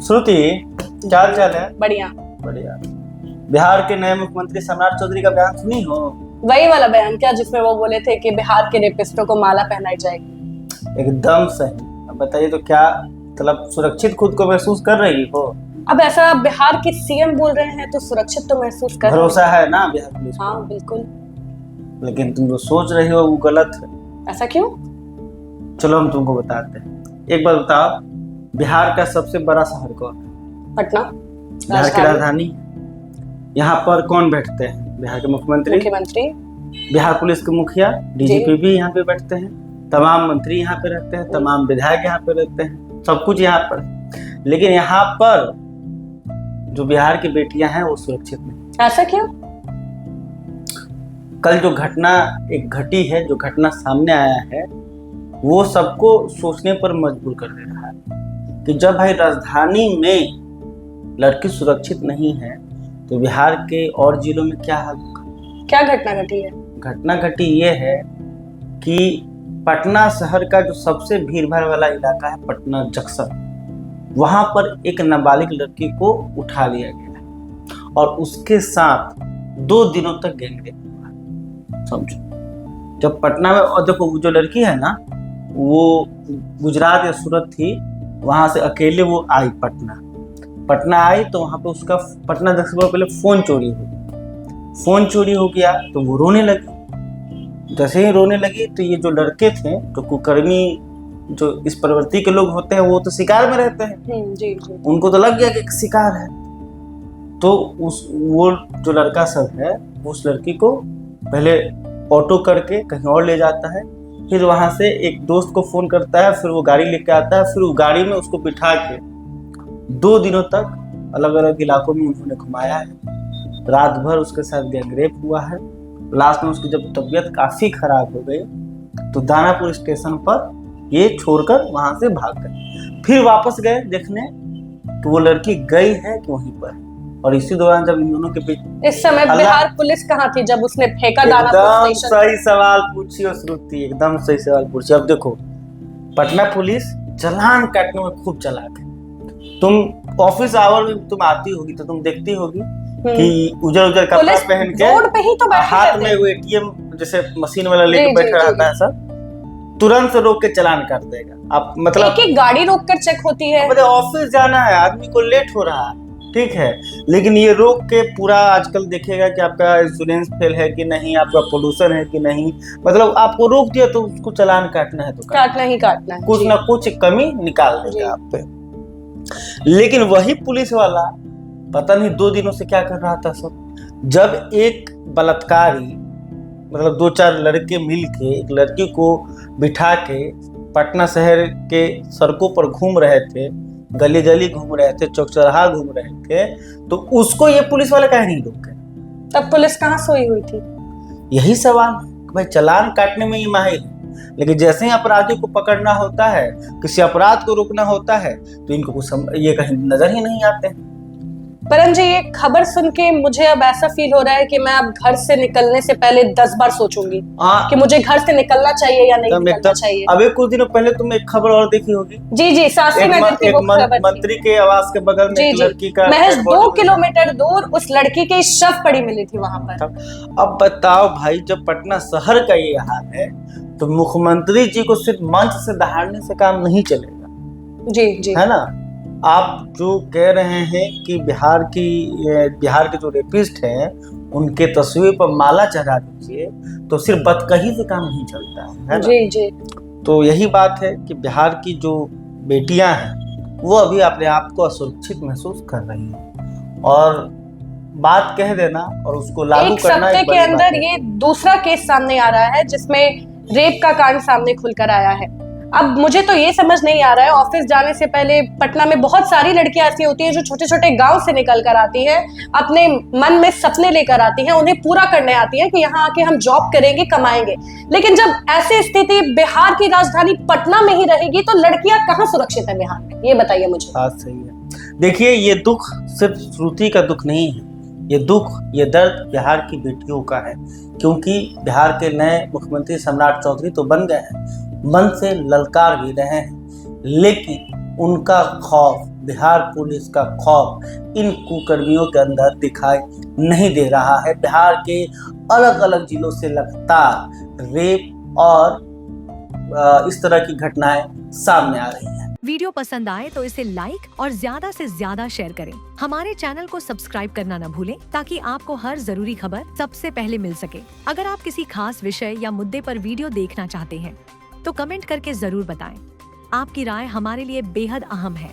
श्रुति, क्या हाल चाल है? बढ़िया। बढ़िया। बिहार के नए मुख्यमंत्री सम्राट चौधरी का बयान सुनी हो? वही वाला बयान क्या जिसमें वो बोले थे कि बिहार के रेपिस्टों को माला पहनाई जाएगी? एकदम सही। अब बताइए तो क्या मतलब सुरक्षित खुद को महसूस कर रही हो? अब ऐसा बिहार के सीएम बोल रहे हैं तो सुरक्षित तो महसूस कर भरोसा है ना बिहार पुलिस? हाँ बिल्कुल। लेकिन तुम जो सोच रही हो वो गलत है। ऐसा क्यों? चलो हम तुमको बताते हैं। एक बार बताओ, बिहार का सबसे बड़ा शहर कौन है? पटना। बिहार की राजधानी। यहाँ पर कौन बैठते हैं? बिहार के मुख्यमंत्री। बिहार पुलिस के मुखिया, डीजीपी भी यहाँ पे बैठते हैं। तमाम मंत्री यहाँ पे रहते हैं, तमाम विधायक यहाँ पे रहते हैं, सब कुछ यहाँ पर। लेकिन यहाँ पर जो बिहार की बेटियां हैं वो सुरक्षित नहीं। ऐसा क्यों? कल जो घटना एक घटी है, जो घटना सामने आया है, वो सबको सोचने पर मजबूर कर दे रहा है कि जब भाई राजधानी में लड़की सुरक्षित नहीं है तो बिहार के और जिलों में क्या हाल होगा? क्या घटना घटी है? घटना घटी ये है कि पटना शहर का जो सबसे भीड़ भाड़ वाला इलाका है, पटना जंक्शन, वहां पर एक नाबालिग लड़की को उठा लिया गया और उसके साथ 2 दिनों तक गैंगरेप हुआ। समझो, जब पटना में, और देखो वो जो लड़की है ना, वो गुजरात या सूरत थी, वहां से अकेले वो आई पटना आई तो वहां पे उसका पटना जंक्शन पर पहले फोन चोरी हो गया तो वो रोने लगी। जैसे ही रोने लगी तो ये जो लड़के थे, जो कुकर्मी, जो इस प्रवृत्ति के लोग होते हैं, वो तो शिकार में रहते हैं। जी। उनको तो लग गया कि एक शिकार है, तो वो जो लड़का सब है उस लड़की को पहले ऑटो करके कहीं और ले जाता है, फिर वहां से एक दोस्त को फोन करता है, फिर वो गाड़ी लेके आता है, फिर वो गाड़ी में उसको बिठा के 2 दिनों तक अलग अलग इलाकों में उन्होंने घुमाया है। रात भर उसके साथ गैंगरेप हुआ है। लास्ट में उसकी जब तबीयत काफी खराब हो गई तो दानापुर स्टेशन पर ये छोड़कर वहां से भाग गए। फिर वापस गए देखने कि वो लड़की गई है कि वहीं पर। और इसी दौरान जब इन दोनों के बीच, इस समय बिहार पुलिस कहाँ थी जब उसने फेंका दानापुर स्टेशन? एकदम सही सवाल पूछिए श्रुति, एकदम सही सवाल पूछिए। अब देखो, पटना पुलिस चालान काटने में खूब चालाक है। तुम ऑफिस आवर में तुम आती होगी तो तुम देखती होगी कि उजर कपड़ा पहन के रोड पे ही तो हाथ में वो एटीएम जैसे मशीन वाला लेके बैठा रहता है, सब तुरंत से रोक के चालान काट देगा। आप मतलब एक गाड़ी रोक कर चेक होती है। ऑफिस जाना है, आदमी को लेट हो रहा है, ठीक है, लेकिन ये रोक के पूरा आजकल देखेगा कि आपका इंश्योरेंस फेल है कि नहीं, आपका पोल्यूशन है कि नहीं, मतलब आपको रोक दिया तो उसको चालान काटना है तो काटना ही है, कुछ ना कुछ कमी निकाल देगा आप पे। लेकिन वही पुलिस वाला पता नहीं 2 दिनों से क्या कर रहा था सब। जब एक बलात्कारी, मतलब 2-4 लड़के मिल के एक लड़की को बिठा के पटना शहर के सड़कों पर घूम रहे थे, गली गली घूम रहे थे, चौक चौराहा घूम रहे थे, तो उसको ये पुलिस वाले काहे नहीं रोके? तब पुलिस कहाँ सोई हुई थी? यही सवाल, भाई चालान काटने में ये माहिर है, लेकिन जैसे ही अपराधी को पकड़ना होता है, किसी अपराध को रोकना होता है, तो इनको कुछ ये कहीं नजर ही नहीं आते हैं। परम जी, ये खबर सुन के मुझे अब ऐसा फील हो रहा है कि मैं अब घर से निकलने से पहले 10 बार सोचूंगी कि मुझे घर से निकलना चाहिए या नहीं निकलना चाहिए। अभी कुछ दिनों पहले तुमने एक खबर और देखी होगी। जी, सासी नगर की वो खबर, मंत्री के आवास के बगल में एक लड़की का महज 2 किलोमीटर दूर उस लड़की की शव पड़ी मिली थी वहां पर। अब बताओ भाई, जब पटना शहर का ये हाल है तो मुख्यमंत्री जी को सिर्फ मंच से दहाड़ने से काम नहीं चलेगा। जी, है ना? आप जो कह रहे हैं कि बिहार के जो रेपिस्ट हैं उनके तस्वीर पर माला चढ़ा दीजिए, तो सिर्फ बदकही से काम नहीं चलता है ना? जी। तो यही बात है कि बिहार की जो बेटियां हैं वो अभी अपने आप को असुरक्षित महसूस कर रही हैं, और बात कह देना और उसको लागू करना एक के अंदर ये दूसरा केस सामने आ रहा है जिसमें रेप का कांड सामने खुलकर आया है। अब मुझे तो ये समझ नहीं आ रहा है, ऑफिस जाने से पहले पटना में बहुत सारी लड़कियां ऐसी होती हैं जो छोटे छोटे गांव से निकल कर आती हैं, अपने मन में सपने लेकर आती हैं, उन्हें पूरा करने आती हैं कि यहाँ आके हम जॉब करेंगे, कमाएंगे। लेकिन जब ऐसी स्थिति बिहार की राजधानी पटना में ही रहेगी तो लड़कियां कहाँ सुरक्षित है बिहार में? ये बताइए मुझे। बात सही है। देखिए, ये दुख सिर्फ श्रुति का दुख नहीं है, ये दुख, ये दर्द बिहार की बेटियों का है, क्योंकि बिहार के नए मुख्यमंत्री सम्राट चौधरी तो बन गए हैं, मन से ललकार भी रहे हैं, लेकिन उनका खौफ बिहार पुलिस का खौफ इन कुकर्मियों के अंदर दिखाई नहीं दे रहा है। बिहार के अलग अलग जिलों से लगातार रेप और इस तरह की घटनाएं सामने आ रही हैं। वीडियो पसंद आए तो इसे लाइक और ज्यादा से ज्यादा शेयर करें। हमारे चैनल को सब्सक्राइब करना न भूलें ताकि आपको हर जरूरी खबर सबसे पहले मिल सके। अगर आप किसी खास विषय या मुद्दे पर वीडियो देखना चाहते हैं तो कमेंट करके जरूर बताएं। आपकी राय हमारे लिए बेहद अहम है।